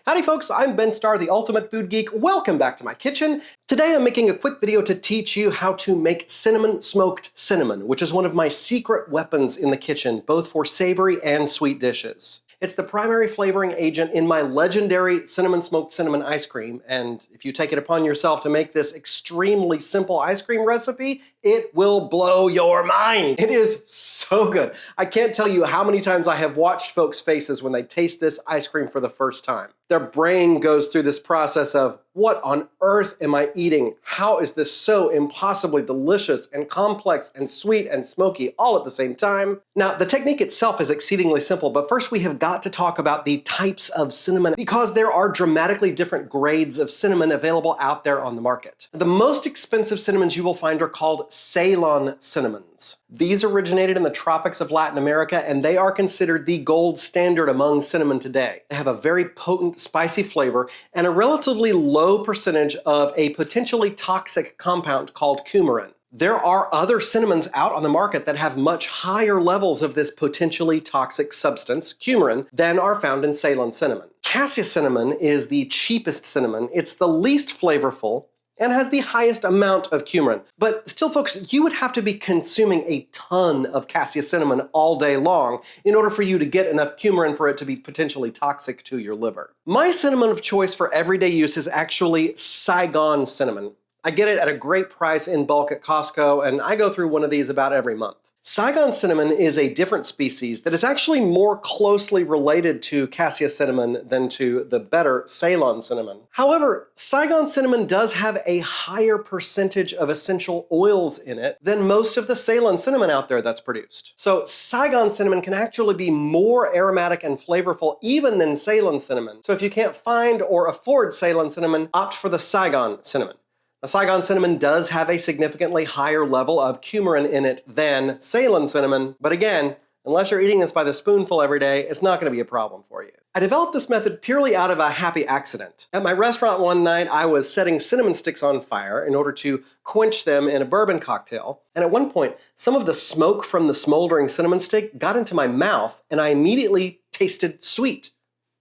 Howdy folks, I'm Ben Starr, the ultimate food geek. Welcome back to my kitchen. Today I'm making a quick video to teach you how to make cinnamon smoked cinnamon, which is one of my secret weapons in the kitchen, both for savory and sweet dishes. It's the primary flavoring agent in my legendary cinnamon smoked cinnamon ice cream, and if you take it upon yourself to make this extremely simple ice cream recipe, it will blow your mind. It is so good. I can't tell you how many times I have watched folks' faces when they taste this ice cream for the first time. Their brain goes through this process of, what on earth am I eating? How is this so impossibly delicious and complex and sweet and smoky all at the same time? Now, the technique itself is exceedingly simple, but first we have got to talk about the types of cinnamon because there are dramatically different grades of cinnamon available out there on the market. The most expensive cinnamons you will find are called Ceylon cinnamons. These originated in the tropics of Latin America, and they are considered the gold standard among cinnamon today. They have a very potent, spicy flavor and a relatively low percentage of a potentially toxic compound called coumarin. There are other cinnamons out on the market that have much higher levels of this potentially toxic substance, coumarin, than are found in Ceylon cinnamon. Cassia cinnamon is the cheapest cinnamon. It's the least flavorful and has the highest amount of coumarin. But still, folks, you would have to be consuming a ton of cassia cinnamon all day long in order for you to get enough coumarin for it to be potentially toxic to your liver. My cinnamon of choice for everyday use is actually Saigon cinnamon. I get it at a great price in bulk at Costco, and I go through one of these about every month. Saigon cinnamon is a different species that is actually more closely related to cassia cinnamon than to the better Ceylon cinnamon. However, Saigon cinnamon does have a higher percentage of essential oils in it than most of the Ceylon cinnamon out there that's produced. So Saigon cinnamon can actually be more aromatic and flavorful even than Ceylon cinnamon. So if you can't find or afford Ceylon cinnamon, opt for the Saigon cinnamon. The Saigon cinnamon does have a significantly higher level of coumarin in it than Ceylon cinnamon, but again, unless you're eating this by the spoonful every day, it's not going to be a problem for you. I developed this method purely out of a happy accident. At my restaurant one night, I was setting cinnamon sticks on fire in order to quench them in a bourbon cocktail, and at one point, some of the smoke from the smoldering cinnamon stick got into my mouth, and I immediately tasted sweet.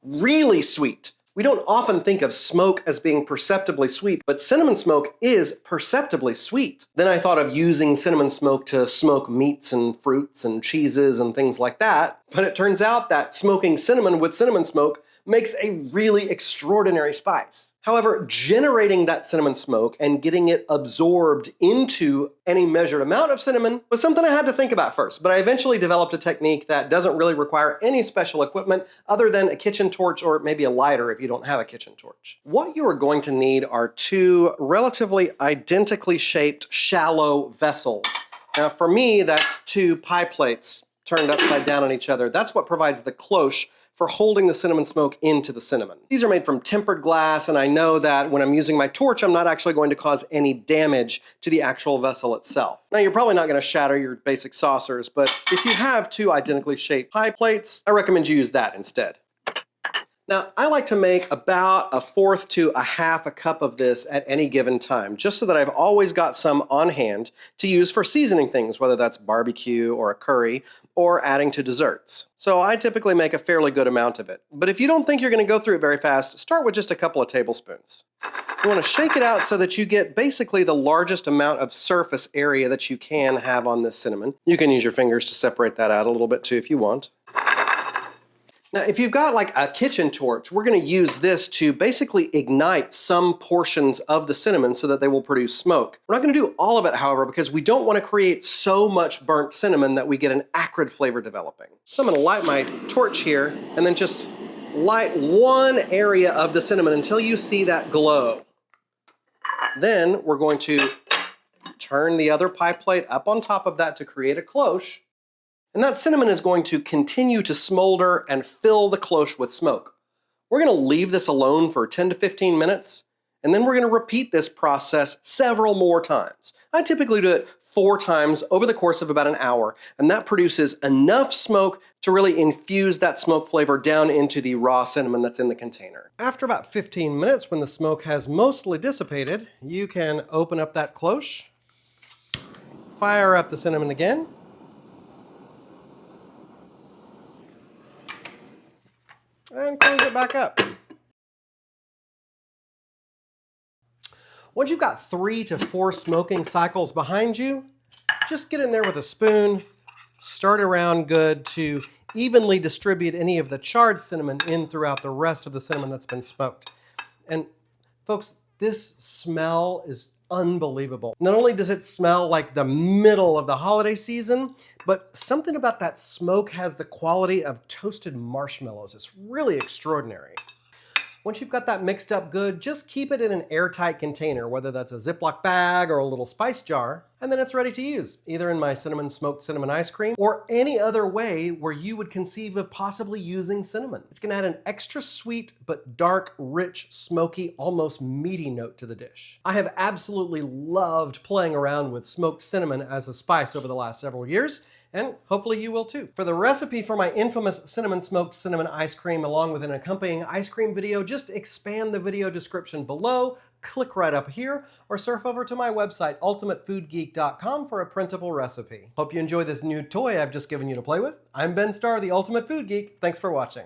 Really sweet. We don't often think of smoke as being perceptibly sweet, but cinnamon smoke is perceptibly sweet. Then I thought of using cinnamon smoke to smoke meats and fruits and cheeses and things like that, but it turns out that smoking cinnamon with cinnamon smoke makes a really extraordinary spice. However, generating that cinnamon smoke and getting it absorbed into any measured amount of cinnamon was something I had to think about first, but I eventually developed a technique that doesn't really require any special equipment other than a kitchen torch or maybe a lighter if you don't have a kitchen torch. What you are going to need are two relatively identically shaped shallow vessels. Now for me, that's two pie plates turned upside down on each other. That's what provides the cloche for holding the cinnamon smoke into the cinnamon. These are made from tempered glass, and I know that when I'm using my torch, I'm not actually going to cause any damage to the actual vessel itself. Now, you're probably not going to shatter your basic saucers, but if you have two identically shaped pie plates, I recommend you use that instead. Now, I like to make about 1/4 to 1/2 cup of this at any given time, just so that I've always got some on hand to use for seasoning things, whether that's barbecue or a curry, or adding to desserts. So I typically make a fairly good amount of it. But if you don't think you're going to go through it very fast, start with just a couple of tablespoons. You want to shake it out so that you get basically the largest amount of surface area that you can have on this cinnamon. You can use your fingers to separate that out a little bit too if you want. Now, if you've got like a kitchen torch, we're going to use this to basically ignite some portions of the cinnamon so that they will produce smoke. We're not going to do all of it, however, because we don't want to create so much burnt cinnamon that we get an acrid flavor developing. So I'm going to light my torch here and then just light one area of the cinnamon until you see that glow. Then we're going to turn the other pie plate up on top of that to create a cloche. And that cinnamon is going to continue to smolder and fill the cloche with smoke. We're going to leave this alone for 10 to 15 minutes, and then we're going to repeat this process several more times. I typically do it 4 times over the course of about an hour, and that produces enough smoke to really infuse that smoke flavor down into the raw cinnamon that's in the container. After about 15 minutes, when the smoke has mostly dissipated, you can open up that cloche, fire up the cinnamon again, and close it back up. Once you've got 3 to 4 smoking cycles behind you, just get in there with a spoon, stir it around good to evenly distribute any of the charred cinnamon in throughout the rest of the cinnamon that's been smoked. And folks, this smell is unbelievable. Not only does it smell like the middle of the holiday season, but something about that smoke has the quality of toasted marshmallows. It's really extraordinary. Once you've got that mixed up good, just keep it in an airtight container, whether that's a Ziploc bag or a little spice jar, and then it's ready to use, either in my smoked cinnamon ice cream or any other way where you would conceive of possibly using cinnamon. It's gonna add an extra sweet but dark, rich, smoky, almost meaty note to the dish. I have absolutely loved playing around with smoked cinnamon as a spice over the last several years, and hopefully you will too. For the recipe for my infamous smoked cinnamon ice cream along with an accompanying ice cream video, just expand the video description below, click right up here, or surf over to my website, ultimatefoodgeek.com, for a printable recipe. Hope you enjoy this new toy I've just given you to play with. I'm Ben Starr, the Ultimate Food Geek. Thanks for watching.